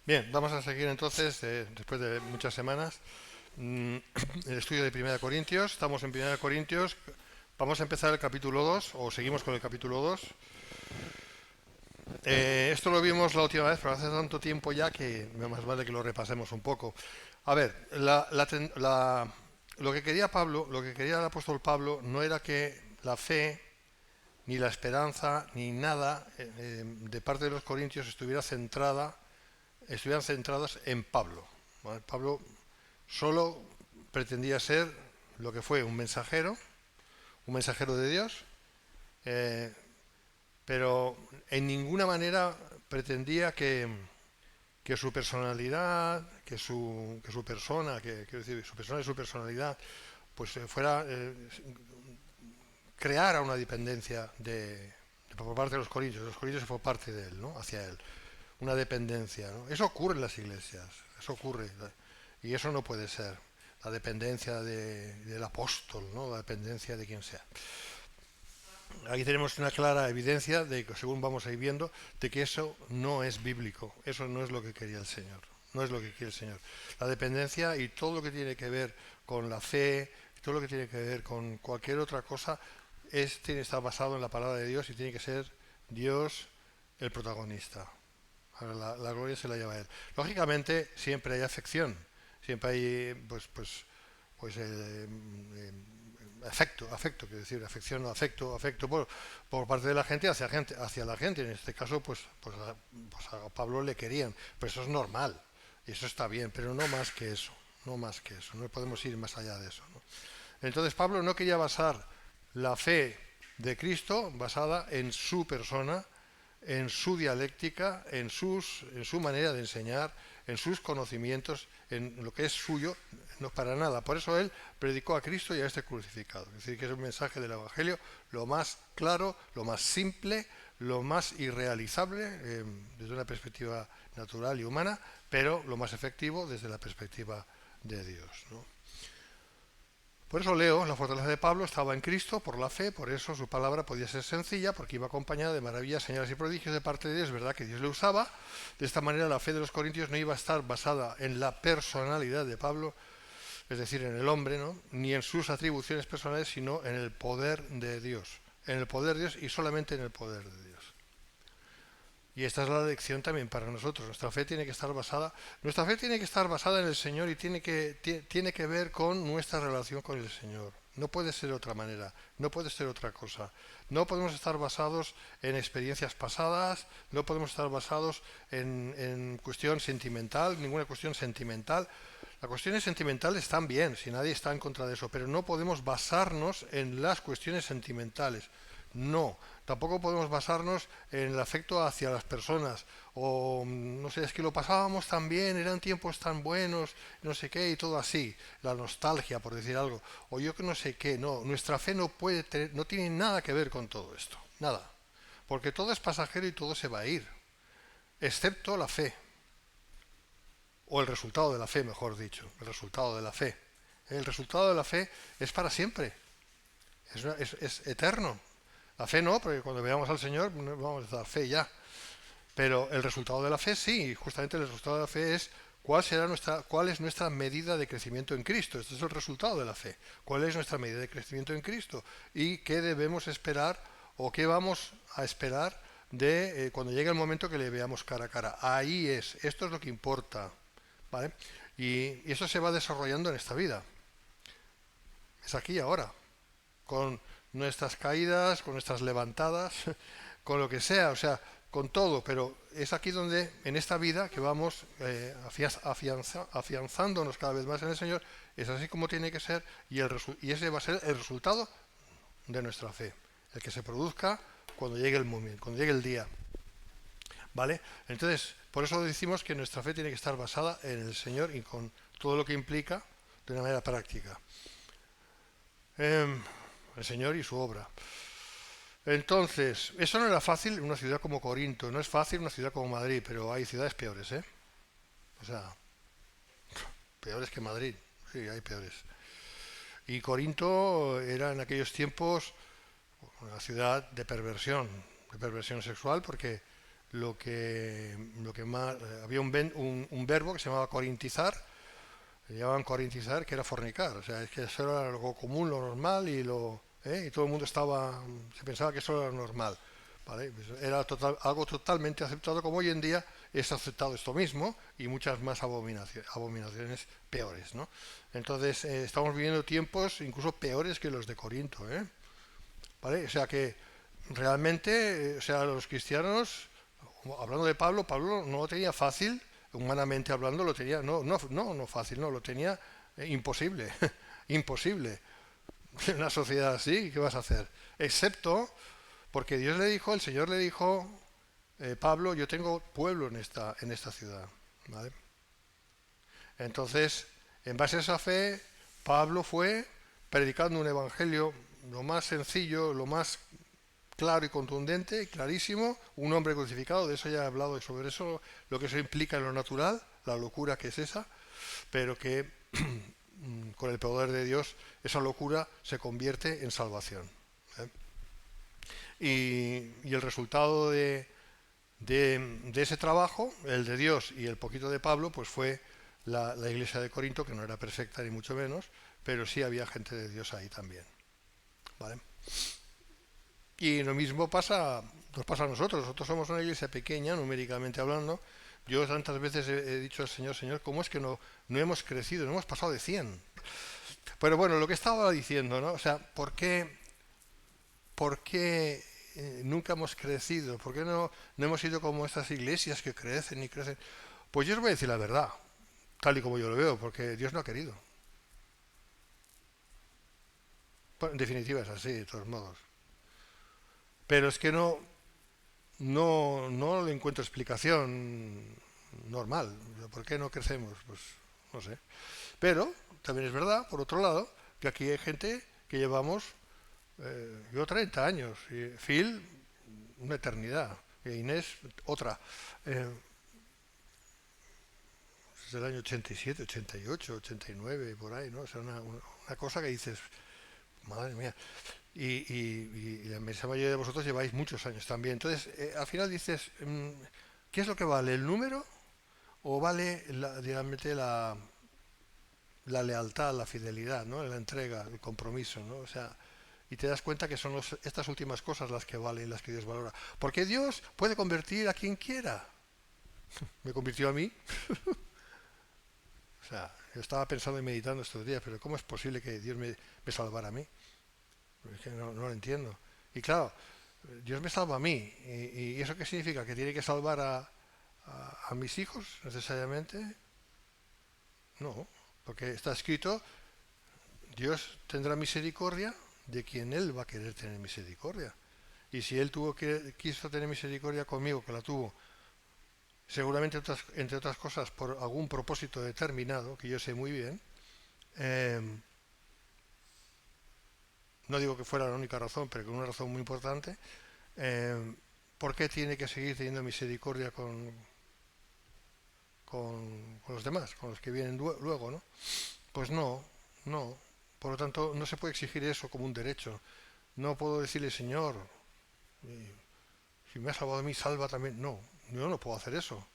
Bien, vamos a seguir entonces, después de muchas semanas, el estudio de Primera Corintios. Estamos en Primera Corintios. Vamos a empezar el capítulo 2 o seguimos con el capítulo 2. Esto lo vimos la última vez, pero hace tanto tiempo ya que más vale que lo repasemos un poco. A ver, lo que quería Pablo, lo que quería el apóstol Pablo, no era que la fe, ni la esperanza, ni nada de parte de los corintios estuvieran centradas en Pablo. ¿Vale? Pablo solo pretendía ser lo que fue un mensajero de Dios, eh, pero en ninguna manera pretendía que su personalidad, que su persona, quiero decir, su persona y su personalidad, pues fuera, creara una dependencia por parte de los corintios fue parte de él, ¿no? Hacia él, una dependencia, ¿no? Eso ocurre en las iglesias, eso ocurre, y eso no puede ser, la dependencia del apóstol, ¿no? La dependencia de quien sea. Aquí tenemos una clara evidencia de que, según vamos a ir viendo, de que eso no es bíblico, eso no es lo que quería el Señor, no es lo que quiere el Señor. La dependencia y todo lo que tiene que ver con la fe, todo lo que tiene que ver con cualquier otra cosa, tiene que estar basado en la palabra de Dios y tiene que ser Dios el protagonista. La gloria se la lleva a Él. Lógicamente, siempre hay afección, siempre hay, afecto, quiero decir, afección o afecto por parte de la gente hacia la gente. En este caso, pues a Pablo le querían, pero eso es normal, y eso está bien, pero no más que eso, no más que eso, no podemos ir más allá de eso, ¿no? Entonces Pablo no quería basar la fe de Cristo basada en su persona, en su dialéctica, en su manera de enseñar, en sus conocimientos, en lo que es suyo, no para nada. Por eso él predicó a Cristo y a este crucificado. Es decir, que es un mensaje del Evangelio lo más claro, lo más simple, lo más irrealizable desde una perspectiva natural y humana, pero lo más efectivo desde la perspectiva de Dios, ¿no? Por eso leo, la fortaleza de Pablo estaba en Cristo por la fe, por eso su palabra podía ser sencilla, porque iba acompañada de maravillas, señales y prodigios de parte de Dios. Es verdad que Dios le usaba. De esta manera la fe de los corintios no iba a estar basada en la personalidad de Pablo, es decir, en el hombre, ¿no? Ni en sus atribuciones personales, sino en el poder de Dios. En el poder de Dios y solamente en el poder de Dios. Y esta es la lección también para nosotros. Nuestra fe tiene que estar basada en el Señor y tiene que ver con nuestra relación con el Señor. No puede ser de otra manera, no puede ser otra cosa. No podemos estar basados en experiencias pasadas, no podemos estar basados en cuestión sentimental, ninguna cuestión sentimental. Las cuestiones sentimentales están bien, si nadie está en contra de eso, pero no podemos basarnos en las cuestiones sentimentales. No, tampoco podemos basarnos en el afecto hacia las personas o no sé, es que lo pasábamos tan bien, eran tiempos tan buenos, no sé qué y todo así, la nostalgia por decir algo, o yo que no sé qué, no, nuestra fe no tiene nada que ver con todo esto, nada, porque todo es pasajero y todo se va a ir, excepto la fe, o el resultado de la fe, mejor dicho, el resultado de la fe. El resultado de la fe es para siempre, es eterno. La fe no, porque cuando veamos al Señor no vamos a dar fe ya. Pero el resultado de la fe sí, justamente el resultado de la fe es cuál es nuestra medida de crecimiento en Cristo. Este es el resultado de la fe. ¿Cuál es nuestra medida de crecimiento en Cristo? Y qué debemos esperar o qué vamos a esperar de cuando llegue el momento que le veamos cara a cara. Ahí esto es lo que importa, ¿vale? Y eso se va desarrollando en esta vida. Es aquí y ahora, con nuestras caídas, con nuestras levantadas, con lo que sea, o sea, con todo, pero es aquí donde, en esta vida, que vamos afianzándonos cada vez más en el Señor, es así como tiene que ser y ese va a ser el resultado de nuestra fe, el que se produzca cuando llegue el momento, cuando llegue el día, ¿vale? Entonces, por eso decimos que nuestra fe tiene que estar basada en el Señor y con todo lo que implica de una manera práctica. El Señor y su obra. Entonces, eso no era fácil en una ciudad como Corinto, no es fácil en una ciudad como Madrid, pero hay ciudades peores, ¿eh? O sea, peores que Madrid, sí, hay peores. Y Corinto era en aquellos tiempos una ciudad de perversión sexual, porque lo que más había un verbo que se llamaba corintizar, le llamaban corintizar, que era fornicar. O sea, es que eso era algo común, lo normal, y todo el mundo se pensaba que eso era normal. ¿Vale? Pues era algo totalmente aceptado, como hoy en día es aceptado esto mismo y muchas más abominaciones peores, ¿no? Entonces estamos viviendo tiempos incluso peores que los de Corinto, ¿eh? ¿Vale? O sea que realmente, o sea, los cristianos, hablando de Pablo, Pablo no lo tenía fácil, humanamente hablando, lo tenía, no fácil, no, lo tenía imposible, imposible. En una sociedad así, ¿qué vas a hacer? Excepto porque Dios le dijo, el Señor le dijo, Pablo, yo tengo pueblo en esta ciudad, ¿vale? Entonces, en base a esa fe, Pablo fue predicando un evangelio lo más sencillo, lo más claro y contundente, clarísimo, un hombre crucificado, de eso ya he hablado sobre eso, lo que eso implica en lo natural, la locura que es esa, pero que con el poder de Dios esa locura se convierte en salvación, ¿eh? Y el resultado de ese trabajo, el de Dios y el poquito de Pablo, pues fue la iglesia de Corinto, que no era perfecta ni mucho menos, pero sí había gente de Dios ahí también, ¿vale? Y lo mismo nos pasa a nosotros. Nosotros somos una iglesia pequeña, numéricamente hablando. Yo tantas veces he dicho al Señor, Señor, ¿cómo es que no hemos crecido? No hemos pasado de 100. Pero bueno, lo que estaba diciendo, ¿no? O sea, ¿por qué nunca hemos crecido? ¿Por qué no hemos sido como estas iglesias que crecen y crecen? Pues yo os voy a decir la verdad, tal y como yo lo veo, porque Dios no ha querido. En definitiva es así, de todos modos. Pero es que no le encuentro explicación normal. ¿Por qué no crecemos? Pues no sé. Pero también es verdad, por otro lado, que aquí hay gente que llevamos, yo 30 años, y Phil una eternidad, y Inés otra. Desde el año 87, 88, 89, por ahí, ¿no? O sea, una cosa que dices, madre mía. Y la inmensa mayoría de vosotros lleváis muchos años también. Entonces, al final dices, ¿qué es lo que vale? ¿El número? ¿O vale realmente la lealtad, la fidelidad, ¿no? La entrega, el compromiso, ¿no? O sea, y te das cuenta que son estas últimas cosas las que valen, las que Dios valora. Porque Dios puede convertir a quien quiera. Me convirtió a mí. O sea, yo estaba pensando y meditando estos días, pero ¿cómo es posible que Dios me salvara a mí? Es que no lo entiendo. Y claro, Dios me salva a mí. ¿Y eso qué significa? ¿Que tiene que salvar a mis hijos necesariamente? No, porque está escrito, Dios tendrá misericordia de quien Él va a querer tener misericordia. Y si Él quiso tener misericordia conmigo, que la tuvo, seguramente entre otras cosas por algún propósito determinado, que yo sé muy bien, eh, no digo que fuera la única razón, pero con una razón muy importante, ¿por qué tiene que seguir teniendo misericordia con los demás, con los que vienen luego, ¿no? Pues no. Por lo tanto, no se puede exigir eso como un derecho. No puedo decirle, Señor, si me has salvado a mí, salva también. No, yo no puedo hacer eso.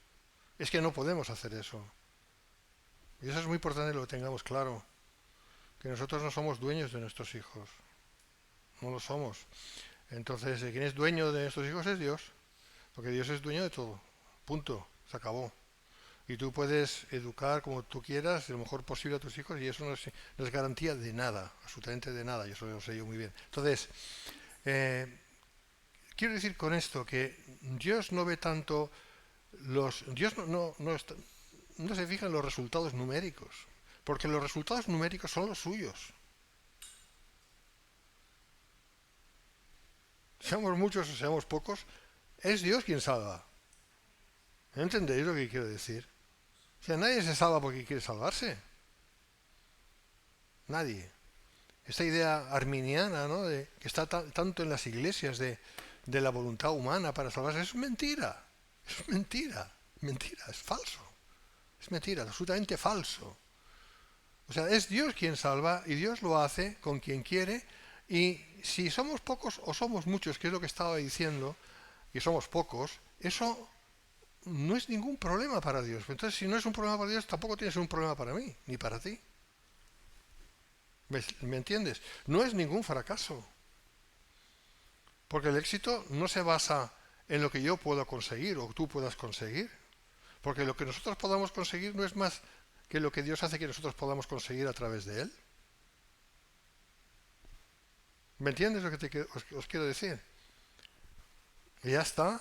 Es que no podemos hacer eso. Y eso es muy importante que lo tengamos claro. Que nosotros no somos dueños de nuestros hijos. No lo somos. Entonces, quien es dueño de nuestros hijos es Dios. Porque Dios es dueño de todo. Punto. Se acabó. Y tú puedes educar como tú quieras, lo mejor posible a tus hijos, y eso no es garantía de nada, absolutamente de nada, y eso lo sé yo muy bien. Entonces, eh, quiero decir con esto que Dios no ve tanto Dios no se fija en los resultados numéricos, porque los resultados numéricos son los suyos. Seamos muchos o seamos pocos, es Dios quien salva. ¿Entendéis lo que quiero decir? O sea, nadie se salva porque quiere salvarse. Nadie. Esta idea arminiana, ¿no? Que está tanto en las iglesias de la voluntad humana para salvarse, es mentira. Es mentira. Mentira, es falso. Es mentira, absolutamente falso. O sea, es Dios quien salva y Dios lo hace con quien quiere. Y si somos pocos o somos muchos, que es lo que estaba diciendo, y somos pocos, eso no es ningún problema para Dios. Entonces, si no es un problema para Dios, tampoco tiene que ser un problema para mí, ni para ti. ¿Me entiendes? No es ningún fracaso. Porque el éxito no se basa en lo que yo puedo conseguir o tú puedas conseguir. Porque lo que nosotros podamos conseguir no es más que lo que Dios hace que nosotros podamos conseguir a través de Él. ¿Me entiendes lo que os quiero decir? Y ya está.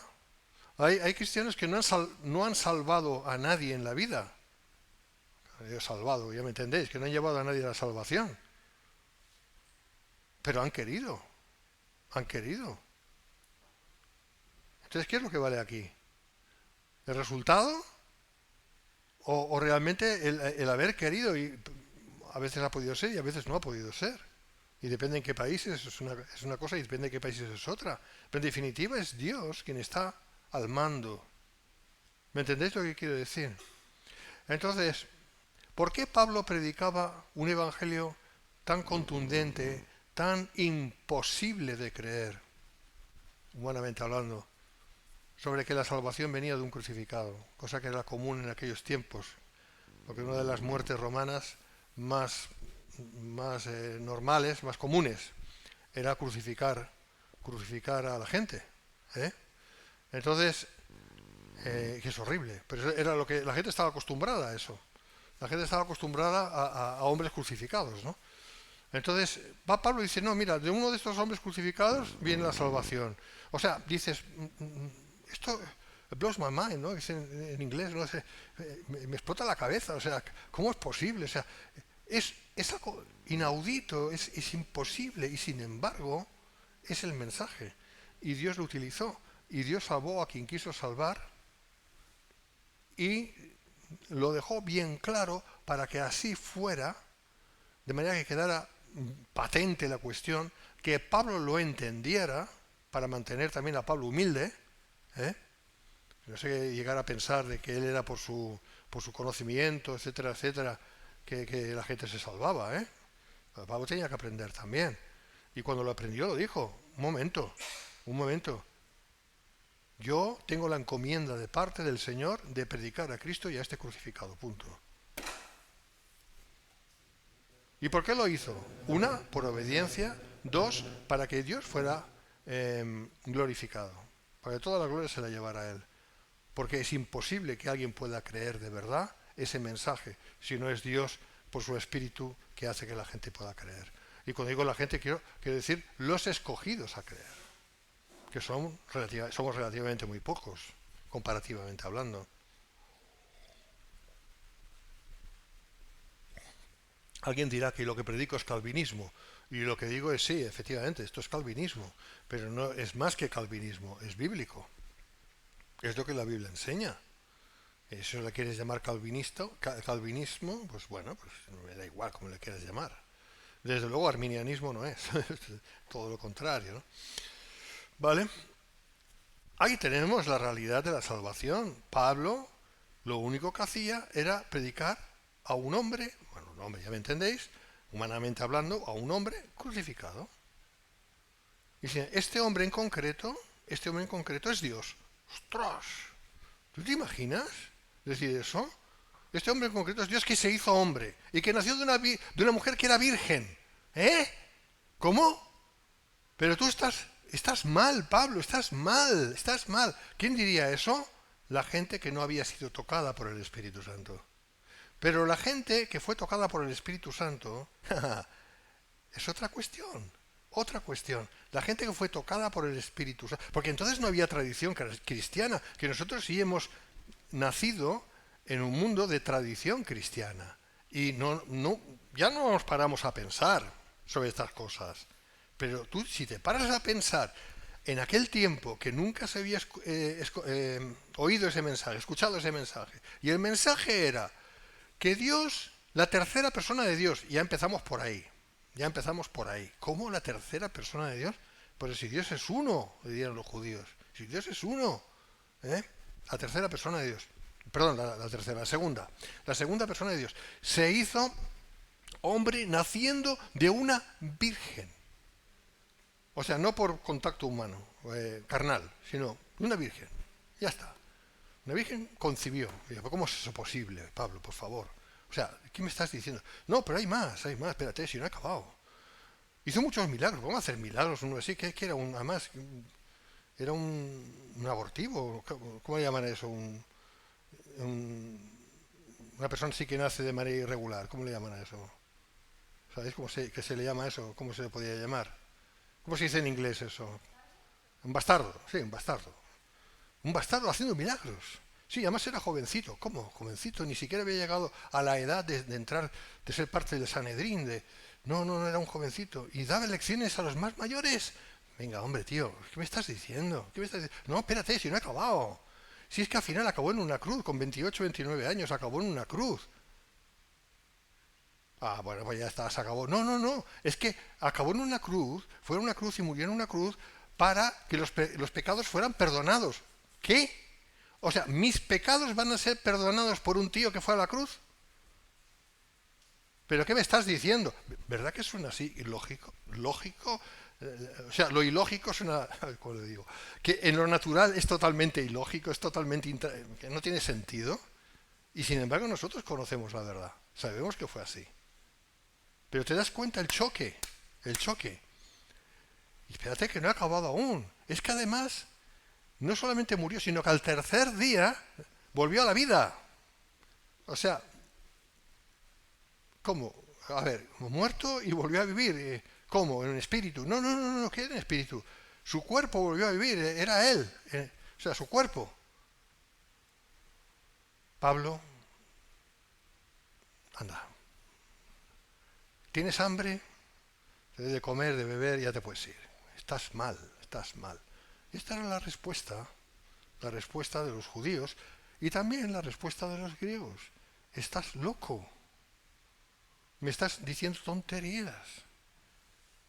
Hay cristianos que no han salvado a nadie en la vida. He salvado, ya me entendéis, que no han llevado a nadie a la salvación. Pero han querido. Han querido. Entonces, ¿qué es lo que vale aquí? ¿El resultado? ¿O realmente el haber querido? Y a veces ha podido ser y a veces no ha podido ser. Y depende en qué países es una cosa y depende en qué países es otra. Pero en definitiva es Dios quien está al mando. ¿Me entendéis lo que quiero decir? Entonces, ¿por qué Pablo predicaba un evangelio tan contundente, tan imposible de creer, humanamente hablando, sobre que la salvación venía de un crucificado, cosa que era común en aquellos tiempos? Porque una de las muertes romanas más normales, más comunes, era crucificar a la gente. Entonces, que es horrible, pero era lo que la gente estaba acostumbrada a eso. La gente estaba acostumbrada a hombres crucificados, ¿no? Entonces, va Pablo y dice, no, mira, de uno de estos hombres crucificados viene la salvación. O sea, dices, esto blows my mind, ¿no? Es en inglés, no sé, me explota la cabeza, o sea, ¿cómo es posible? O sea, es algo inaudito, es imposible, y sin embargo, es el mensaje. Y Dios lo utilizó, y Dios salvó a quien quiso salvar, y lo dejó bien claro para que así fuera, de manera que quedara patente la cuestión, que Pablo lo entendiera, para mantener también a Pablo humilde, no sé, llegar a pensar de que él era por su conocimiento, etcétera, etcétera, que la gente se salvaba, Pablo tenía que aprender también. Y cuando lo aprendió lo dijo, un momento, yo tengo la encomienda de parte del Señor de predicar a Cristo y a este crucificado, punto. ¿Y por qué lo hizo? Una, por obediencia. Dos, para que Dios fuera glorificado, para que toda la gloria se la llevara a Él. Porque es imposible que alguien pueda creer de verdad ese mensaje si no es Dios por su Espíritu que hace que la gente pueda creer. Y cuando digo la gente, quiero decir los escogidos a creer, que somos relativamente muy pocos, comparativamente hablando. Alguien dirá que lo que predico es calvinismo, y lo que digo es sí, efectivamente, esto es calvinismo, pero no es más que calvinismo, es bíblico. Es lo que la Biblia enseña. Si le quieres llamar calvinismo, pues bueno, pues me da igual como le quieras llamar. Desde luego arminianismo no es, todo lo contrario, ¿no? ¿Vale? Ahí tenemos la realidad de la salvación. Pablo lo único que hacía era predicar a un hombre, bueno, un hombre, ya me entendéis, humanamente hablando, a un hombre crucificado. Y si este hombre en concreto es Dios. ¡Ostras! ¿Tú te imaginas decir eso? Este hombre en concreto es Dios que se hizo hombre y que nació de una mujer que era virgen. ¿Cómo? Pero tú estás mal, Pablo, estás mal. ¿Quién diría eso? La gente que no había sido tocada por el Espíritu Santo. Pero la gente que fue tocada por el Espíritu Santo es otra cuestión. La gente que fue tocada por el Espíritu Santo. Porque entonces no había tradición cristiana, que nosotros sí hemos nacido en un mundo de tradición cristiana. Y ya no nos paramos a pensar sobre estas cosas. Pero tú, si te paras a pensar en aquel tiempo que nunca se había oído ese mensaje, escuchado ese mensaje, y el mensaje era que Dios, la tercera persona de Dios, ya empezamos por ahí. ¿Cómo la tercera persona de Dios? Pues si Dios es uno, le dirían los judíos. Si Dios es uno, la tercera persona de Dios. Perdón, la segunda. La segunda persona de Dios. Se hizo hombre naciendo de una virgen. O sea, no por contacto humano, carnal, sino una virgen. Ya está. Una virgen concibió. Y yo, ¿cómo es eso posible, Pablo, por favor? O sea, ¿qué me estás diciendo? No, pero hay más, espérate, si no he acabado. Hizo muchos milagros. ¿Cómo hacer milagros uno así? ¿Qué era un, además, era un abortivo? ¿Cómo le llaman eso? Una persona sí que nace de manera irregular. ¿Cómo le llaman a eso? ¿Sabéis qué se le llama a eso? ¿Cómo se le podría llamar? ¿Cómo se dice en inglés eso? Un bastardo, sí, un bastardo. Un bastardo haciendo milagros. Sí, además era jovencito. ¿Cómo? Jovencito, ni siquiera había llegado a la edad de entrar, de ser parte del Sanedrín. No, era un jovencito. Y daba lecciones a los más mayores. Venga, hombre, tío, ¿qué me estás diciendo? ¿Qué me estás diciendo? No, espérate, si no he acabado. Si es que al final acabó en una cruz, con 28, 29 años, acabó en una cruz. Ah, bueno, pues ya está, se acabó. No, es que acabó en una cruz, fue en una cruz y murió en una cruz para que los pecados fueran perdonados. ¿Qué? O sea, ¿mis pecados van a ser perdonados por un tío que fue a la cruz? ¿Pero qué me estás diciendo? ¿Verdad que suena así? ¿Ilógico? ¿Lógico? O sea, lo ilógico suena, ¿cómo le digo? Que en lo natural es totalmente ilógico, es totalmente... que no tiene sentido. Y sin embargo nosotros conocemos la verdad. Sabemos que fue así. Pero te das cuenta el choque. Y espérate que no he acabado aún. Es que además no solamente murió, sino que al tercer día volvió a la vida. O sea, ¿cómo? A ver, muerto y volvió a vivir. ¿Cómo? ¿En espíritu? No, ¿qué en espíritu? Su cuerpo volvió a vivir, era él. O sea, su cuerpo. Pablo, anda. ¿Tienes hambre? Te debes de comer, de beber, ya te puedes ir. Estás mal, estás mal. Esta era la respuesta de los judíos y también la respuesta de los griegos. Estás loco. Me estás diciendo tonterías.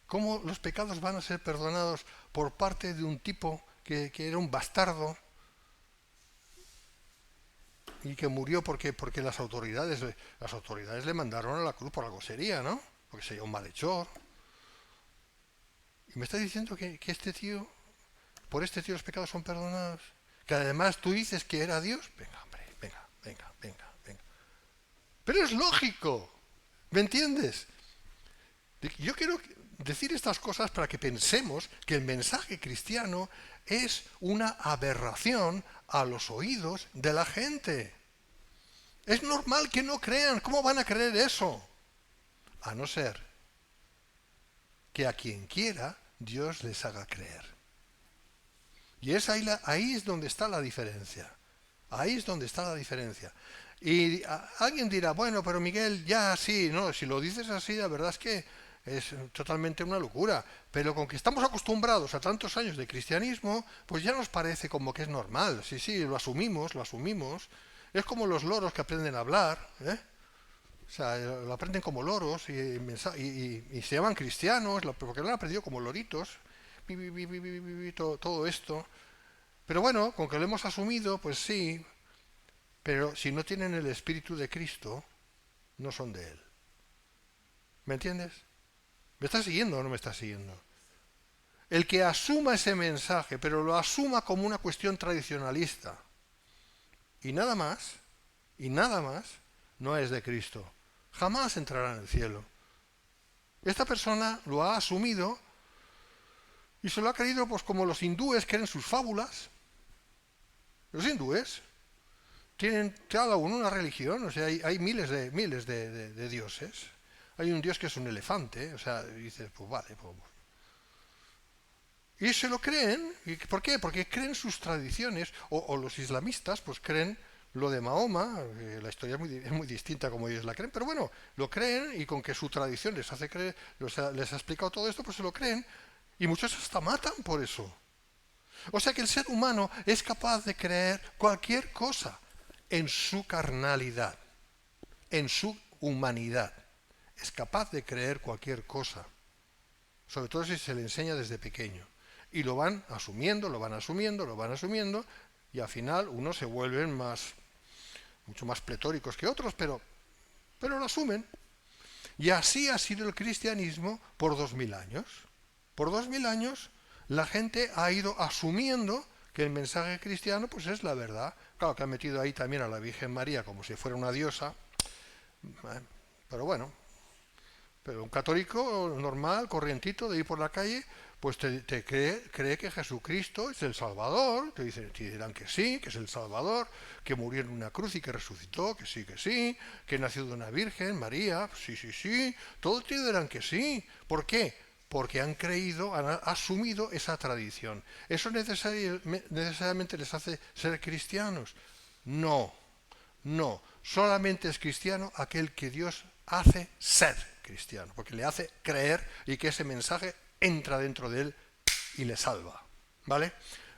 ¿Cómo los pecados van a ser perdonados por parte de un tipo que era un bastardo y que murió porque las autoridades le mandaron a la cruz por algo sería, ¿no? Porque sería un malhechor. Y me estás diciendo que este tío, por este tío los pecados son perdonados. Que además tú dices que era Dios. Venga, hombre, venga. Pero es lógico. ¿Me entiendes? Yo quiero decir estas cosas para que pensemos que el mensaje cristiano es una aberración a los oídos de la gente. Es normal que no crean. ¿Cómo van a creer eso? A no ser que a quien quiera Dios les haga creer. Y ahí es donde está la diferencia. Ahí es donde está la diferencia. Y alguien dirá, bueno, pero Miguel, ya sí, no, si lo dices así, la verdad es que es totalmente una locura. Pero con que estamos acostumbrados a tantos años de cristianismo, pues ya nos parece como que es normal. Sí, lo asumimos. Es como los loros que aprenden a hablar, ¿eh? O sea, lo aprenden como loros y se llaman cristianos, porque lo han aprendido como loritos, todo esto. Pero bueno, con que lo hemos asumido, pues sí, pero si no tienen el Espíritu de Cristo, no son de Él. ¿Me entiendes? ¿Me estás siguiendo o no me estás siguiendo? El que asuma ese mensaje, pero lo asuma como una cuestión tradicionalista, y nada más, no es de Cristo. Jamás entrará en el cielo. Esta persona lo ha asumido y se lo ha creído pues como los hindúes creen sus fábulas. Los hindúes tienen cada uno una religión, o sea, hay miles de dioses. Hay un dios que es un elefante, o sea, dices, pues vale. Pues. Y se lo creen. ¿Y por qué? Porque creen sus tradiciones. O los islamistas, pues creen lo de Mahoma. La historia es muy distinta como ellos la creen, pero bueno, lo creen y con que su tradición les hace creer, les ha explicado todo esto, pues se lo creen. Y muchos hasta matan por eso. O sea que el ser humano es capaz de creer cualquier cosa en su carnalidad, en su humanidad. Es capaz de creer cualquier cosa, sobre todo si se le enseña desde pequeño. Y lo van asumiendo, y al final unos se vuelven mucho más pletóricos que otros, pero lo asumen. Y así ha sido el cristianismo por 2000 años. Por 2000 años la gente ha ido asumiendo que el mensaje cristiano pues es la verdad. Claro que han metido ahí también a la Virgen María como si fuera una diosa, pero bueno, pero un católico normal, corrientito, de ir por la calle, pues te cree que Jesucristo es el Salvador, te dirán que sí, que es el Salvador, que murió en una cruz y que resucitó, que sí, que nació de una Virgen, María, sí, todos te dirán que sí. ¿Por qué? Porque han creído, han asumido esa tradición. ¿Eso necesariamente les hace ser cristianos? No, no. Solamente es cristiano aquel que Dios hace ser cristiano, porque le hace creer y que ese mensaje entra dentro de él y le salva, ¿vale?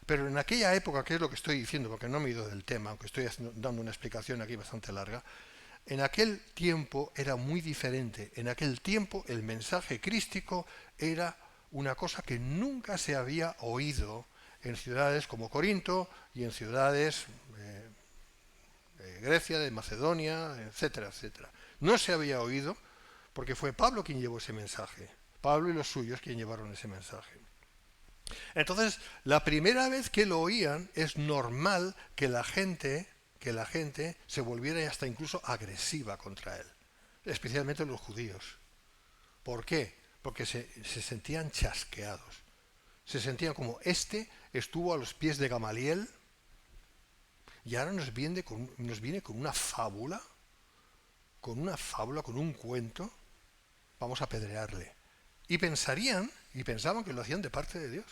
Pero en aquella época, que es lo que estoy diciendo, porque no me he ido del tema, aunque estoy dando una explicación aquí bastante larga, en aquel tiempo era muy diferente. En aquel tiempo el mensaje crístico era una cosa que nunca se había oído en ciudades como Corinto y en ciudades de Grecia, de Macedonia, etcétera, etcétera. No se había oído porque fue Pablo quien llevó ese mensaje. Pablo y los suyos quien llevaron ese mensaje. Entonces, la primera vez que lo oían, es normal que la gente se volviera hasta incluso agresiva contra él, especialmente los judíos. ¿Por qué? Porque se sentían chasqueados. Se sentían como estuvo a los pies de Gamaliel y ahora nos viene con una fábula, con un cuento. Vamos a apedrearle. Y pensaban que lo hacían de parte de Dios.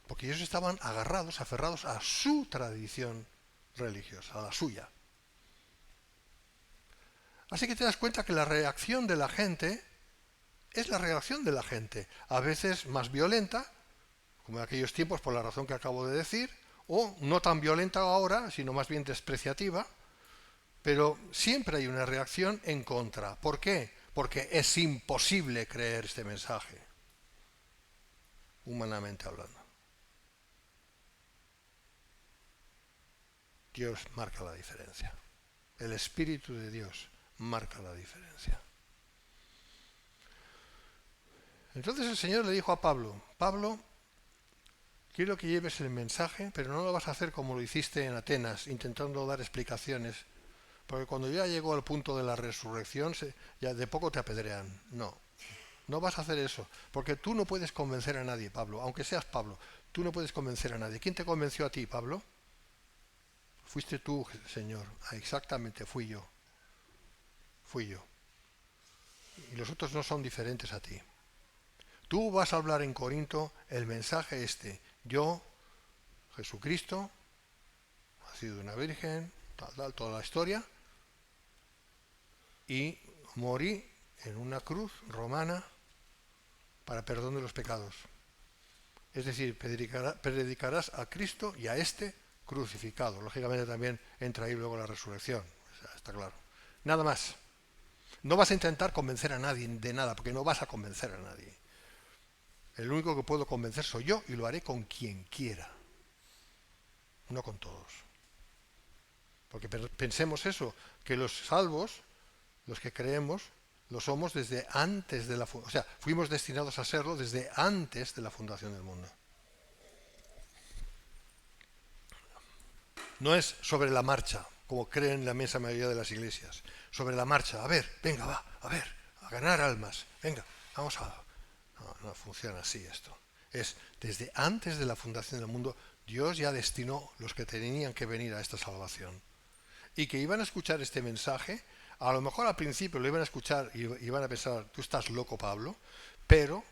Porque ellos estaban aferrados a su tradición religiosa, a la suya. Así que te das cuenta que la reacción de la gente es la reacción de la gente. A veces más violenta, como en aquellos tiempos por la razón que acabo de decir, o no tan violenta ahora, sino más bien despreciativa, pero siempre hay una reacción en contra. ¿Por qué? Porque es imposible creer este mensaje, humanamente hablando. Dios marca la diferencia. El Espíritu de Dios marca la diferencia. Entonces el Señor le dijo a Pablo, Pablo, quiero que lleves el mensaje, pero no lo vas a hacer como lo hiciste en Atenas, intentando dar explicaciones, porque cuando ya llegó al punto de la resurrección, ya de poco te apedrean. No vas a hacer eso, porque tú no puedes convencer a nadie, Pablo, aunque seas Pablo, tú no puedes convencer a nadie. ¿Quién te convenció a ti, Pablo? Fuiste tú, Señor. Exactamente, fui yo. Y los otros no son diferentes a ti. Tú vas a hablar en Corinto el mensaje yo, Jesucristo, nacido de una virgen, toda la historia, y morí en una cruz romana para perdón de los pecados. Es decir, predicarás a Cristo y a crucificado. Lógicamente también entra ahí luego la resurrección, o sea, está claro. Nada más. No vas a intentar convencer a nadie de nada, porque no vas a convencer a nadie. El único que puedo convencer soy yo y lo haré con quien quiera, no con todos. Porque pensemos eso, que los salvos, los que creemos, lo somos desde antes de o sea, fuimos destinados a serlo desde antes de la fundación del mundo. No es sobre la marcha, como creen la inmensa mayoría de las iglesias. Sobre la marcha, venga, a ganar almas, venga, vamos a... No funciona así esto. Es desde antes de la fundación del mundo, Dios ya destinó los que tenían que venir a esta salvación. Y que iban a escuchar este mensaje, a lo mejor al principio lo iban a escuchar y iban a pensar, tú estás loco, Pablo, pero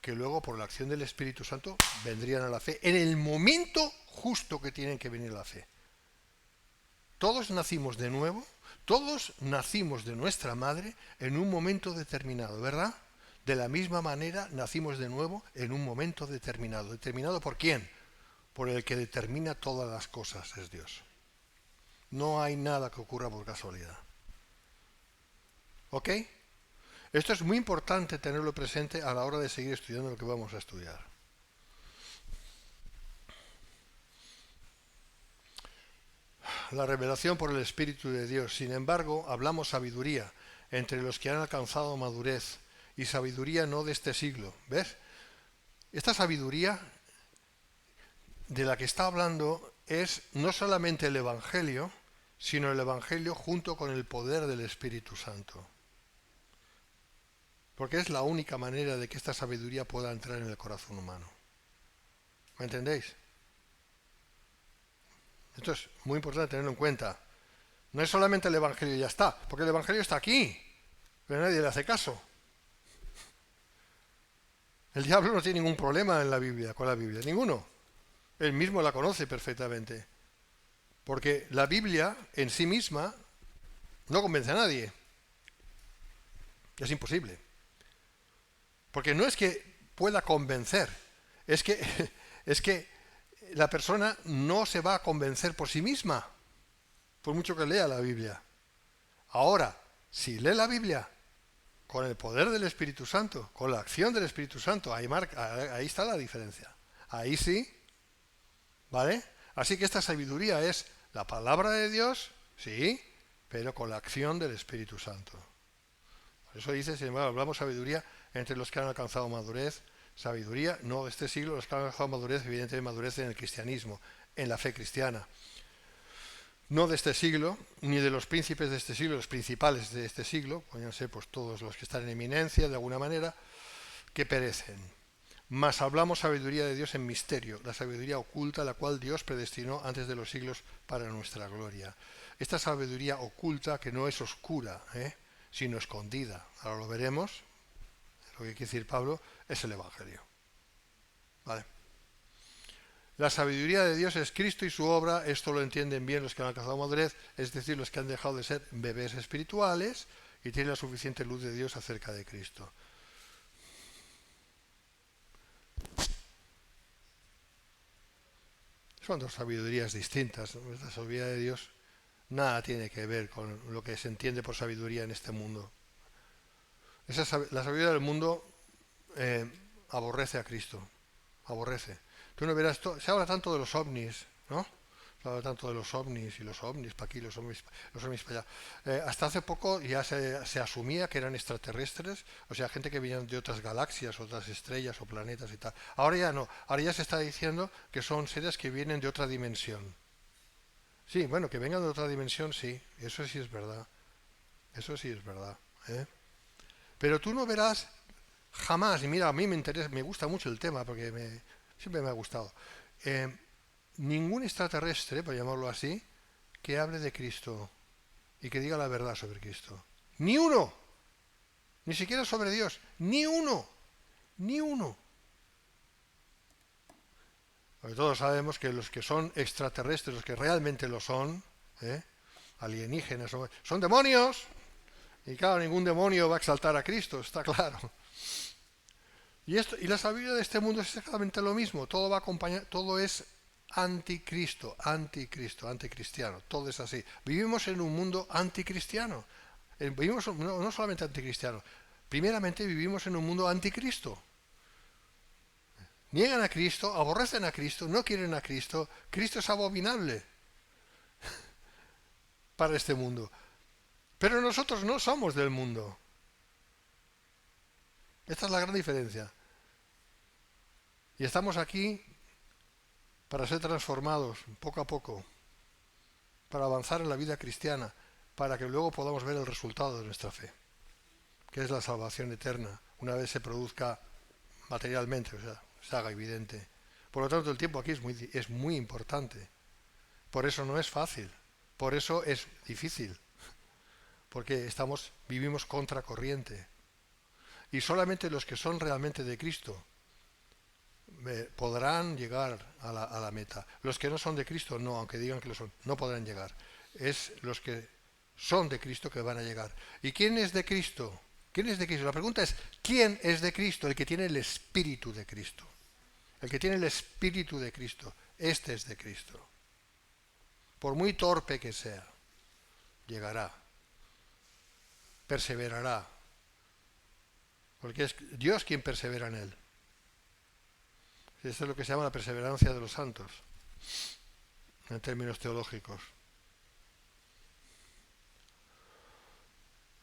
que luego por la acción del Espíritu Santo vendrían a la fe en el momento justo que tienen que venir a la fe. Todos nacimos de nuevo, todos nacimos de nuestra madre en un momento determinado, ¿verdad? De la misma manera nacimos de nuevo en un momento determinado. ¿Determinado por quién? Por el que determina todas las cosas, es Dios. No hay nada que ocurra por casualidad. ¿Ok? Esto es muy importante tenerlo presente a la hora de seguir estudiando lo que vamos a estudiar. La revelación por el Espíritu de Dios. Sin embargo, hablamos sabiduría entre los que han alcanzado madurez, y sabiduría no de este siglo. ¿Ves? Esta sabiduría de la que está hablando es no solamente el Evangelio, sino el Evangelio junto con el poder del Espíritu Santo. Porque es la única manera de que esta sabiduría pueda entrar en el corazón humano. ¿Me entendéis? Esto es muy importante tenerlo en cuenta. No es solamente el Evangelio y ya está, porque el Evangelio está aquí, pero nadie le hace caso. El diablo no tiene ningún problema en la Biblia, con la Biblia, ninguno. Él mismo la conoce perfectamente. Porque la Biblia en sí misma no convence a nadie. Es imposible. Porque no es que pueda convencer, es que la persona no se va a convencer por sí misma, por mucho que lea la Biblia. Ahora, si lee la Biblia con el poder del Espíritu Santo, con la acción del Espíritu Santo, ahí está la diferencia. Ahí sí, ¿vale? Así que esta sabiduría es la palabra de Dios, sí, pero con la acción del Espíritu Santo. Por eso dice, sin embargo, hablamos sabiduría entre los que han alcanzado madurez, sabiduría no de este siglo, los que han alcanzado madurez, evidentemente madurez en el cristianismo, en la fe cristiana. No de este siglo, ni de los príncipes de este siglo, los principales de este siglo, podrían ser pues todos los que están en eminencia de alguna manera, que perecen. Mas hablamos sabiduría de Dios en misterio, la sabiduría oculta, la cual Dios predestinó antes de los siglos para nuestra gloria. Esta sabiduría oculta que no es oscura, sino escondida. Ahora lo veremos. Lo que quiere decir Pablo es el Evangelio. ¿Vale? La sabiduría de Dios es Cristo y su obra. Esto lo entienden bien los que han alcanzado madurez, es decir, los que han dejado de ser bebés espirituales y tienen la suficiente luz de Dios acerca de Cristo. Son dos sabidurías distintas. La sabiduría de Dios nada tiene que ver con lo que se entiende por sabiduría en este mundo. La sabiduría del mundo aborrece a Cristo. Aborrece. Tú no verás, se habla tanto de los ovnis, ¿no? Se habla tanto de los ovnis y los ovnis para aquí, los ovnis para allá. Hasta hace poco ya se asumía que eran extraterrestres, o sea, gente que venían de otras galaxias, otras estrellas o planetas y tal. Ahora ya no, ahora ya se está diciendo que son seres que vienen de otra dimensión. Sí, bueno, que vengan de otra dimensión, sí, eso sí es verdad. Eso sí es verdad. Pero tú no verás jamás, y mira, a mí me gusta mucho el tema porque siempre me ha gustado. Ningún extraterrestre, por llamarlo así, que hable de Cristo y que diga la verdad sobre Cristo. Ni uno. Ni siquiera sobre Dios. Ni uno. Ni uno. Porque todos sabemos que los que son extraterrestres, los que realmente lo son, alienígenas, son demonios. Y claro, ningún demonio va a exaltar a Cristo, está claro. Y la sabiduría de este mundo es exactamente lo mismo. Todo va acompañado, todo es anticristo, anticristiano. Todo es así. Vivimos en un mundo anticristiano. Vivimos no solamente anticristiano. Primeramente vivimos en un mundo anticristo. Niegan a Cristo, aborrecen a Cristo, no quieren a Cristo. Cristo es abominable para este mundo. Pero nosotros no somos del mundo. Esta es la gran diferencia. Y estamos aquí para ser transformados poco a poco, para avanzar en la vida cristiana, para que luego podamos ver el resultado de nuestra fe, que es la salvación eterna, una vez se produzca materialmente, o sea, se haga evidente. Por lo tanto, el tiempo aquí es muy importante. Por eso no es fácil, por eso es difícil, porque vivimos contracorriente. Y solamente los que son realmente de Cristo podrán llegar a la meta. Los que no son de Cristo, no, aunque digan que lo son, no podrán llegar. Es los que son de Cristo que van a llegar. ¿Y quién es de Cristo? ¿Quién es de Cristo? La pregunta es, ¿quién es de Cristo? El que tiene el Espíritu de Cristo. El que tiene el Espíritu de Cristo. Este es de Cristo. Por muy torpe que sea, llegará. Perseverará. Porque es Dios quien persevera en él. Esto es lo que se llama la perseverancia de los santos, en términos teológicos.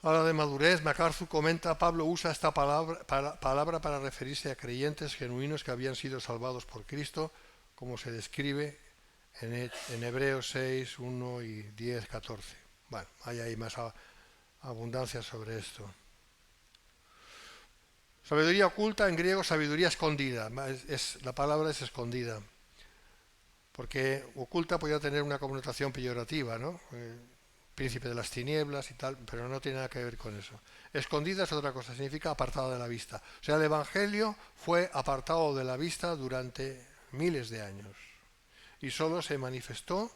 Habla de madurez. MacArthur comenta, Pablo usa esta palabra para referirse a creyentes genuinos que habían sido salvados por Cristo, como se describe en Hebreos 6, 1 y 10, 14. Bueno, hay más abundancia sobre esto. Sabiduría oculta, en griego sabiduría escondida. La palabra es escondida, porque oculta podría tener una connotación peyorativa, ¿no? Príncipe de las tinieblas y tal, pero no tiene nada que ver con eso. Escondida es otra cosa, significa apartada de la vista. O sea, el Evangelio fue apartado de la vista durante miles de años y solo se manifestó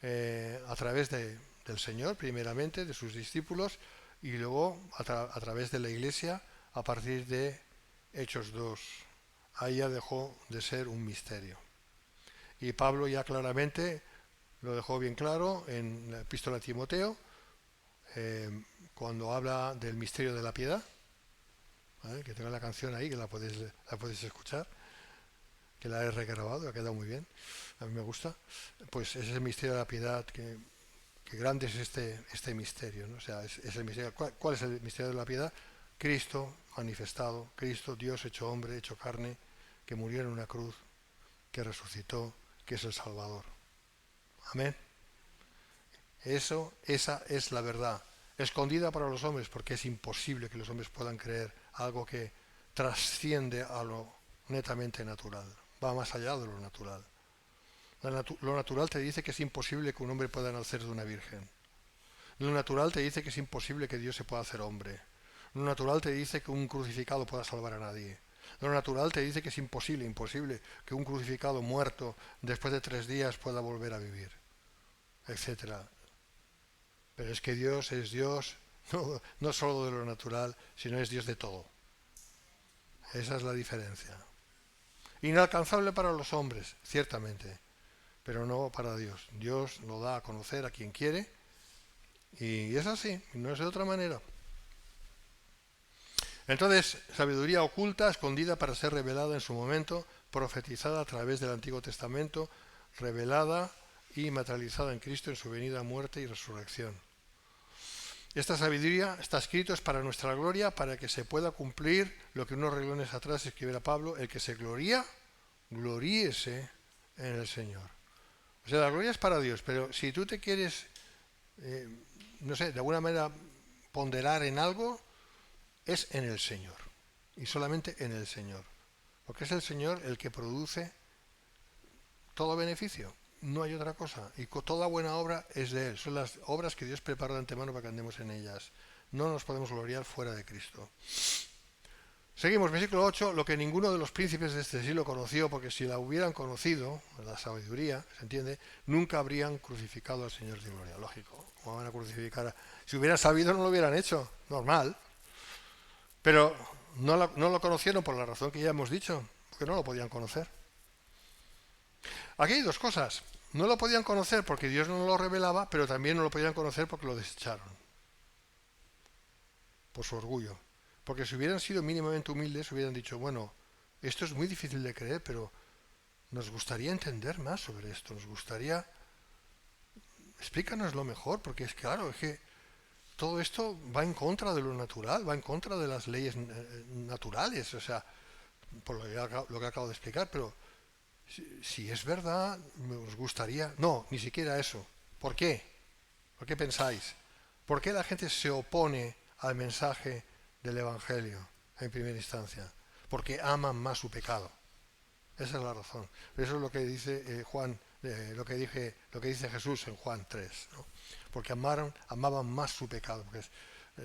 a través del Señor, primeramente, de sus discípulos, y luego a través de la Iglesia a partir de Hechos 2. Ahí ya dejó de ser un misterio. Y Pablo ya claramente lo dejó bien claro en la epístola a Timoteo, cuando habla del misterio de la piedad, ¿vale? Que tengo la canción ahí, que la podéis escuchar, que la he regrabado, ha quedado muy bien, a mí me gusta. Pues ese es el misterio de la piedad, que grande es este misterio, ¿no? O sea, es el misterio. ¿Cuál es el misterio de la piedad? Cristo manifestado, Cristo, Dios hecho hombre, hecho carne, que murió en una cruz, que resucitó, que es el Salvador. Amén. Esa es la verdad, escondida para los hombres, porque es imposible que los hombres puedan creer algo que trasciende a lo netamente natural, va más allá de lo natural. Lo natural te dice que es imposible que un hombre pueda nacer de una virgen. Lo natural te dice que es imposible que Dios se pueda hacer hombre. Lo natural te dice que un crucificado pueda salvar a nadie. Lo natural te dice que es imposible que un crucificado muerto después de 3 días pueda volver a vivir, etcétera. Pero es que Dios es Dios no solo de lo natural, sino es Dios de todo. Esa es la diferencia. Inalcanzable para los hombres, ciertamente, pero no para Dios. Dios lo da a conocer a quien quiere y es así, no es de otra manera. Entonces, sabiduría oculta, escondida para ser revelada en su momento, profetizada a través del Antiguo Testamento, revelada y materializada en Cristo en su venida, muerte y resurrección. Esta sabiduría está escrito es para nuestra gloria, para que se pueda cumplir lo que unos reglones atrás escribiera Pablo, el que se gloría, gloríese en el Señor. O sea, la gloria es para Dios, pero si tú te quieres, no sé, de alguna manera ponderar en algo, es en el Señor, y solamente en el Señor, porque es el Señor el que produce todo beneficio. No hay otra cosa. Y toda buena obra es de Él. Son las obras que Dios preparó de antemano para que andemos en ellas. No nos podemos gloriar fuera de Cristo. Seguimos, versículo 8. Lo que ninguno de los príncipes de este siglo conoció, porque si la hubieran conocido, la sabiduría, ¿se entiende? Nunca habrían crucificado al Señor de gloria. Lógico. ¿Cómo van a crucificar? Si hubieran sabido, no lo hubieran hecho. Normal. Pero no lo conocieron por la razón que ya hemos dicho, porque no lo podían conocer. Aquí hay dos cosas. No lo podían conocer porque Dios no lo revelaba, pero también no lo podían conocer porque lo desecharon. Por su orgullo. Porque si hubieran sido mínimamente humildes, hubieran dicho, bueno, esto es muy difícil de creer, pero nos gustaría entender más sobre esto. Nos gustaría... Explícanoslo mejor, porque es claro, es que todo esto va en contra de lo natural, va en contra de las leyes naturales, o sea, por lo que acabo de explicar, pero... Si es verdad, os gustaría... No, ni siquiera eso. ¿Por qué? ¿Por qué pensáis? ¿Por qué la gente se opone al mensaje del Evangelio en primera instancia? Porque aman más su pecado. Esa es la razón. Eso es lo que dice Juan, lo que dice Jesús en Juan 3, ¿no? Porque amaban más su pecado, porque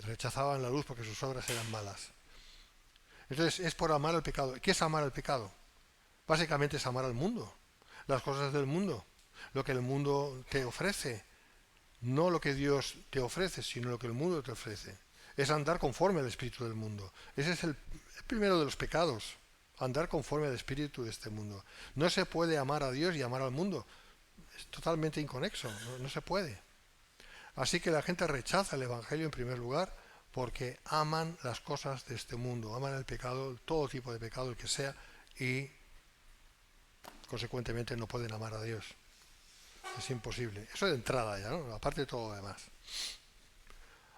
rechazaban la luz porque sus obras eran malas. Entonces es por amar al pecado. ¿Qué es amar al pecado? Básicamente es amar al mundo, las cosas del mundo, lo que el mundo te ofrece, no lo que Dios te ofrece, sino lo que el mundo te ofrece. Es andar conforme al espíritu del mundo. Ese es el primero de los pecados, andar conforme al espíritu de este mundo. No se puede amar a Dios y amar al mundo. Es totalmente inconexo, no se puede. Así que la gente rechaza el Evangelio en primer lugar porque aman las cosas de este mundo, aman el pecado, todo tipo de pecado, el que sea, y consecuentemente no pueden amar a Dios. Es imposible. Eso de entrada ya, ¿no? Aparte de todo lo demás.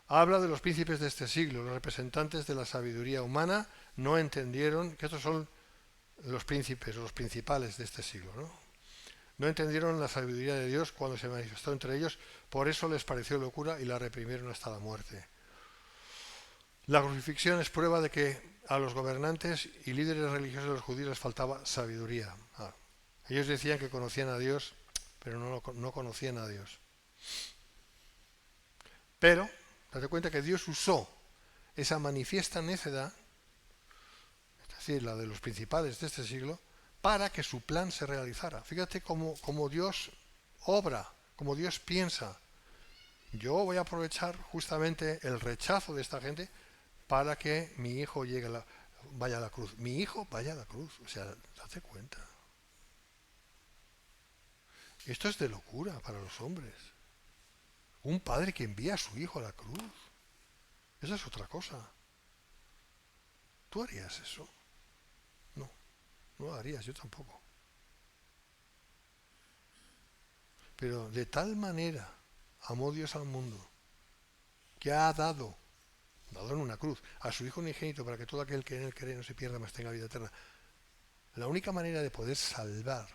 Habla de los príncipes de este siglo, los representantes de la sabiduría humana no entendieron que estos son los príncipes, los principales de este siglo, ¿no? No entendieron la sabiduría de Dios cuando se manifestó entre ellos, por eso les pareció locura y la reprimieron hasta la muerte. La crucifixión es prueba de que a los gobernantes y líderes religiosos de los judíos les faltaba sabiduría. Ellos decían que conocían a Dios, pero no conocían a Dios. Pero, date cuenta que Dios usó esa manifiesta necedad, es decir, la de los principales de este siglo, para que su plan se realizara. Fíjate cómo Dios obra, cómo Dios piensa. Yo voy a aprovechar justamente el rechazo de esta gente para que mi hijo vaya a la cruz. Mi hijo vaya a la cruz. O sea, date cuenta. Esto es de locura para los hombres. Un padre que envía a su hijo a la cruz. Esa es otra cosa. ¿Tú harías eso? No, no lo harías, yo tampoco. Pero de tal manera amó Dios al mundo que ha dado en una cruz, a su Hijo unigénito para que todo aquel que en él cree no se pierda, mas tenga vida eterna. La única manera de poder salvar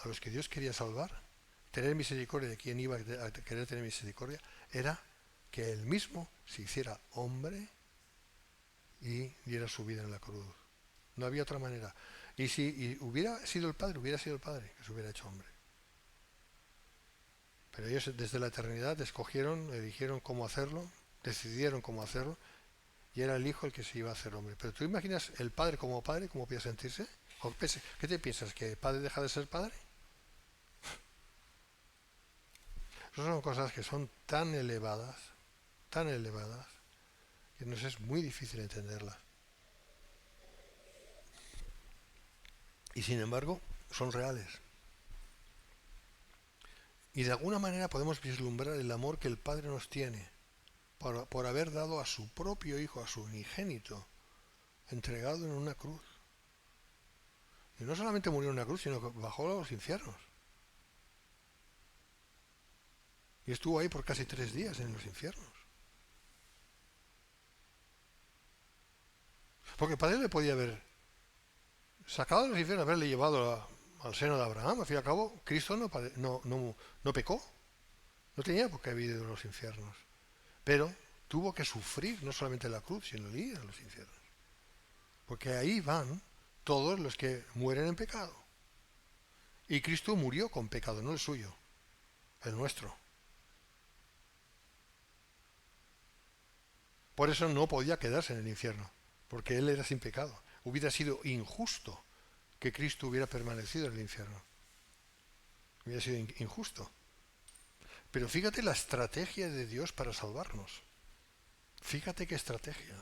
a los que Dios quería salvar, tener misericordia de quien iba a querer tener misericordia, era que él mismo se hiciera hombre y diera su vida en la cruz. No había otra manera. Y si hubiera sido el Padre que se hubiera hecho hombre. Pero ellos desde la eternidad eligieron cómo hacerlo, decidieron cómo hacerlo, y era el Hijo el que se iba a hacer hombre. Pero tú imaginas el Padre, ¿cómo podía sentirse? ¿Qué te piensas? ¿Que el Padre deja de ser Padre? Esas son cosas que son tan elevadas, que nos es muy difícil entenderlas. Y sin embargo, son reales. Y de alguna manera podemos vislumbrar el amor que el Padre nos tiene por haber dado a su propio Hijo, a su unigénito, entregado en una cruz. Y no solamente murió en una cruz, sino que bajó a los infiernos. Y estuvo ahí por casi 3 días en los infiernos. Porque el Padre le podía haber sacado de los infiernos, haberle llevado al seno de Abraham. Al fin y al cabo, Cristo no pecó. No tenía por qué haber ido a los infiernos. Pero tuvo que sufrir no solamente la cruz, sino el ir a los infiernos. Porque ahí van todos los que mueren en pecado. Y Cristo murió con pecado, no el suyo, el nuestro. Por eso no podía quedarse en el infierno, porque Él era sin pecado. Hubiera sido injusto que Cristo hubiera permanecido en el infierno. Hubiera sido injusto. Pero fíjate la estrategia de Dios para salvarnos. Fíjate qué estrategia.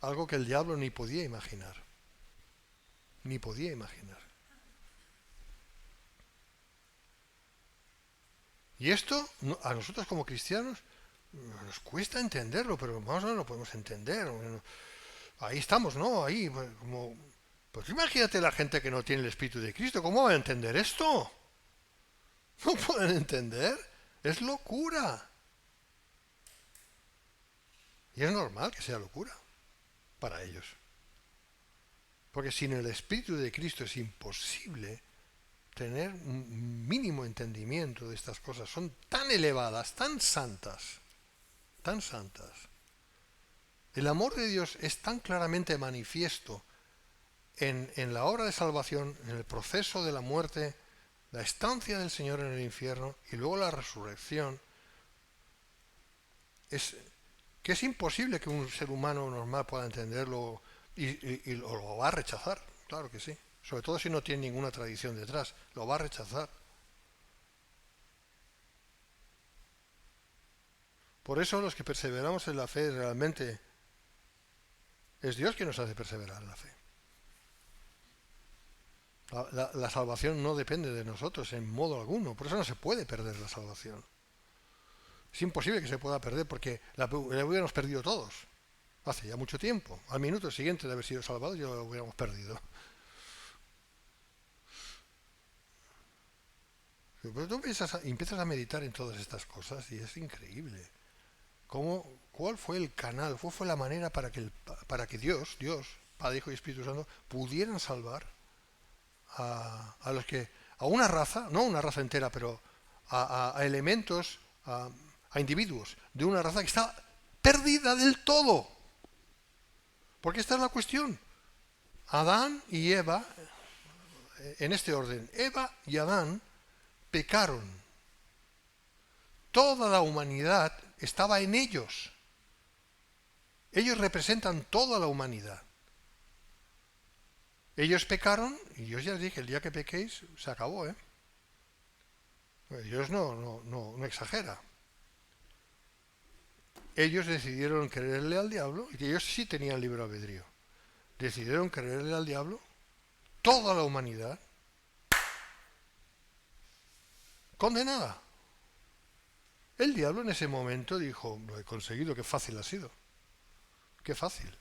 Algo que el diablo ni podía imaginar. Ni podía imaginar. Y esto a nosotros como cristianos nos cuesta entenderlo, pero más o menos lo podemos entender. Ahí estamos, ¿no? Ahí, como... Pues imagínate la gente que no tiene el Espíritu de Cristo, ¿cómo va a entender esto? No pueden entender, es locura. Y es normal que sea locura para ellos. Porque sin el Espíritu de Cristo es imposible tener un mínimo entendimiento de estas cosas. Son tan elevadas, tan santas, tan santas. El amor de Dios es tan claramente manifiesto en la obra de salvación, en el proceso de la muerte, la estancia del Señor en el infierno y luego la resurrección, que es imposible que un ser humano normal pueda entenderlo y lo va a rechazar, claro que sí. Sobre todo si no tiene ninguna tradición detrás, lo va a rechazar. Por eso los que perseveramos en la fe realmente es Dios quien nos hace perseverar en la fe. La salvación no depende de nosotros en modo alguno, por eso no se puede perder la salvación. Es imposible que se pueda perder porque la hubiéramos perdido todos, hace ya mucho tiempo. Al minuto siguiente de haber sido salvados ya lo hubiéramos perdido. Pero tú empiezas a meditar en todas estas cosas y es increíble. ¿Cuál fue el canal? ¿Cuál fue la manera para que Dios, Padre, Hijo y Espíritu Santo, pudieran salvar a los que, a una raza, no una raza entera, pero a elementos, a individuos de una raza que está perdida del todo? Porque esta es la cuestión. Adán y Eva, en este orden, Eva y Adán pecaron. Toda la humanidad estaba en ellos. Ellos representan toda la humanidad. Ellos pecaron, y yo ya les dije, el día que pequéis, se acabó, ¿eh? Dios no exagera. Ellos decidieron creerle al diablo, y ellos sí tenían libre albedrío. Decidieron creerle al diablo, toda la humanidad, condenada. El diablo en ese momento dijo, lo he conseguido, qué fácil ha sido. Qué fácil.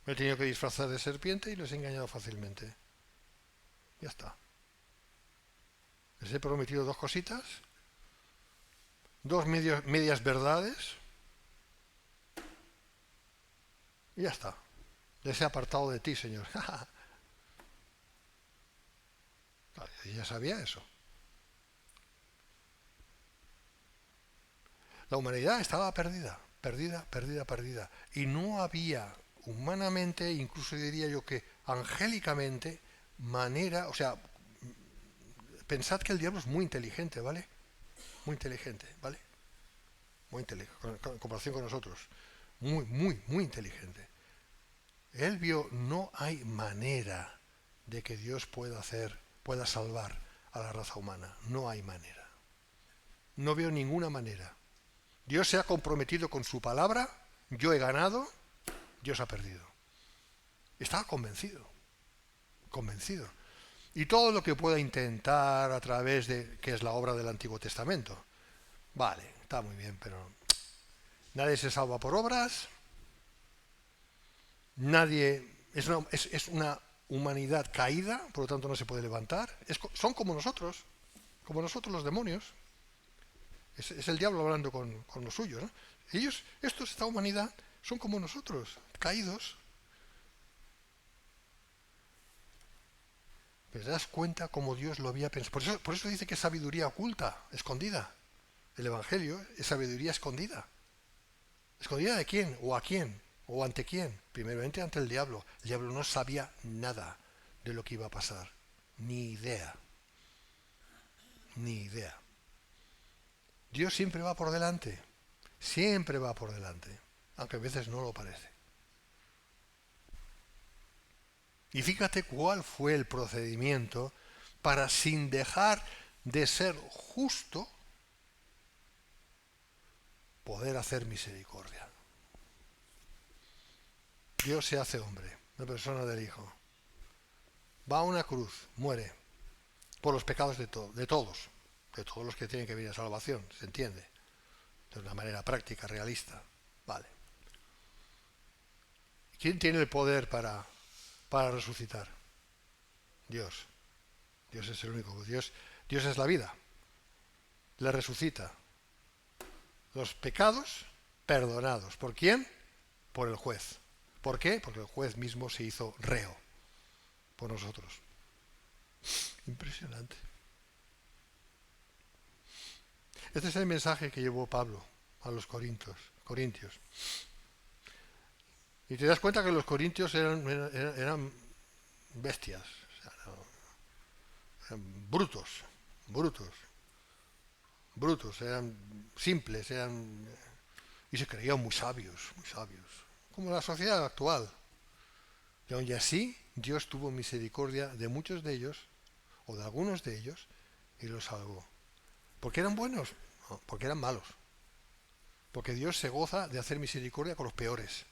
Me he tenido que disfrazar de serpiente y los he engañado fácilmente. Ya está. Les he prometido dos cositas, dos medias verdades, y ya está. Les he apartado de ti, Señor. Ya sabía eso. La humanidad estaba perdida, perdida. Y no había humanamente, incluso diría yo que angélicamente, manera, o sea, pensad que el diablo es muy inteligente, ¿vale? Muy inteligente, ¿vale? Muy inteligente, en comparación con nosotros. Muy inteligente. Él vio, no hay manera de que Dios pueda salvar a la raza humana. No hay manera. No veo ninguna manera. Dios se ha comprometido con su palabra, yo he ganado, Dios ha perdido. Estaba convencido. Y todo lo que pueda intentar a través de, que es la obra del Antiguo Testamento, vale, está muy bien, pero nadie se salva por obras, nadie, es una humanidad caída, por lo tanto no se puede levantar, son como nosotros los demonios. Es el diablo hablando con los suyos, ¿no? Ellos, esta humanidad, son como nosotros, caídos. Pero te das cuenta cómo Dios lo había pensado. Por eso dice que es sabiduría oculta, escondida. El Evangelio es sabiduría escondida. ¿Escondida de quién? ¿O a quién? ¿O ante quién? Primeramente ante el diablo. El diablo no sabía nada de lo que iba a pasar. Ni idea. Ni idea. Dios siempre va por delante. Siempre va por delante. Aunque a veces no lo parece. Y fíjate cuál fue el procedimiento para, sin dejar de ser justo, poder hacer misericordia. Dios se hace hombre, la persona del Hijo. Va a una cruz, muere, por los pecados de todos los que tienen que venir a salvación, se entiende, de una manera práctica, realista. Vale. ¿Quién tiene el poder para resucitar? Dios. Dios es el único. Dios es la vida. Le resucita. Los pecados perdonados. ¿Por quién? Por el juez. ¿Por qué? Porque el juez mismo se hizo reo por nosotros. Impresionante. Este es el mensaje que llevó Pablo a los corintios. Y te das cuenta que los corintios eran bestias, o sea, eran brutos, eran simples, y se creían muy sabios, como la sociedad actual. Y aun así, Dios tuvo misericordia de muchos de ellos, o de algunos de ellos, y los salvó. ¿Por qué eran buenos? No, porque eran malos. Porque Dios se goza de hacer misericordia con los peores.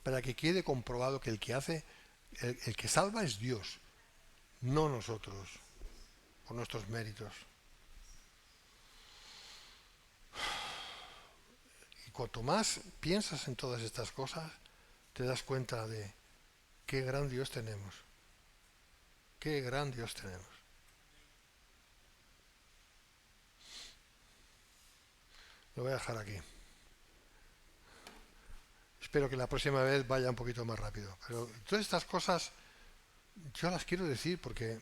Para que quede comprobado que el que salva es Dios, no nosotros, por nuestros méritos. Y cuanto más piensas en todas estas cosas, te das cuenta de qué gran Dios tenemos. Qué gran Dios tenemos. Lo voy a dejar aquí. espero que la próxima vez vaya un poquito más rápido. Pero todas estas cosas yo las quiero decir porque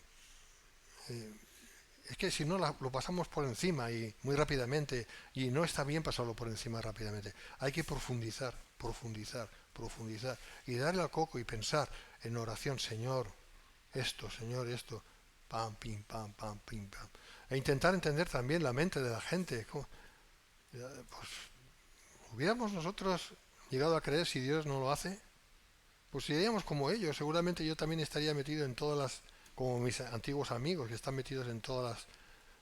es que si no lo pasamos por encima y muy rápidamente, y no está bien pasarlo por encima rápidamente. Hay que profundizar, profundizar, profundizar y darle al coco y pensar en oración, Señor, esto, pam, pim, pam, pam, pim, pam. E intentar entender también la mente de la gente. Pues hubiéramos nosotros llegado a creer si Dios no lo hace, pues seríamos como ellos. Seguramente yo también estaría metido en todas como mis antiguos amigos que están metidos en todas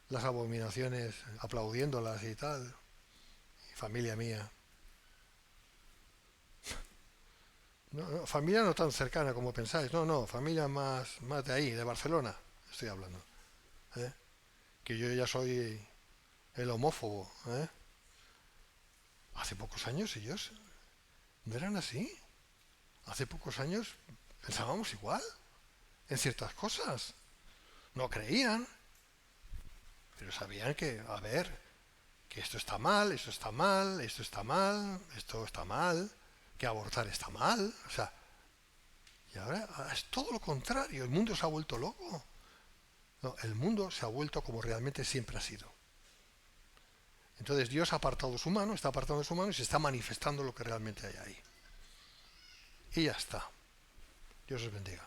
las abominaciones, aplaudiéndolas y tal. Y familia mía. No, no, familia no tan cercana como pensáis, no, familia más de ahí, de Barcelona, estoy hablando. ¿Eh? Que yo ya soy el homófobo. ¿Eh? Hace pocos años ellos no eran así. Hace pocos años pensábamos igual en ciertas cosas. No creían, pero sabían que, a ver, que esto está mal, esto está mal, esto está mal, esto está mal, que abortar está mal. O sea, y ahora es todo lo contrario, el mundo se ha vuelto loco. No, el mundo se ha vuelto como realmente siempre ha sido. Entonces Dios ha apartado su mano, está apartando su mano y se está manifestando lo que realmente hay ahí. Y ya está. Dios os bendiga.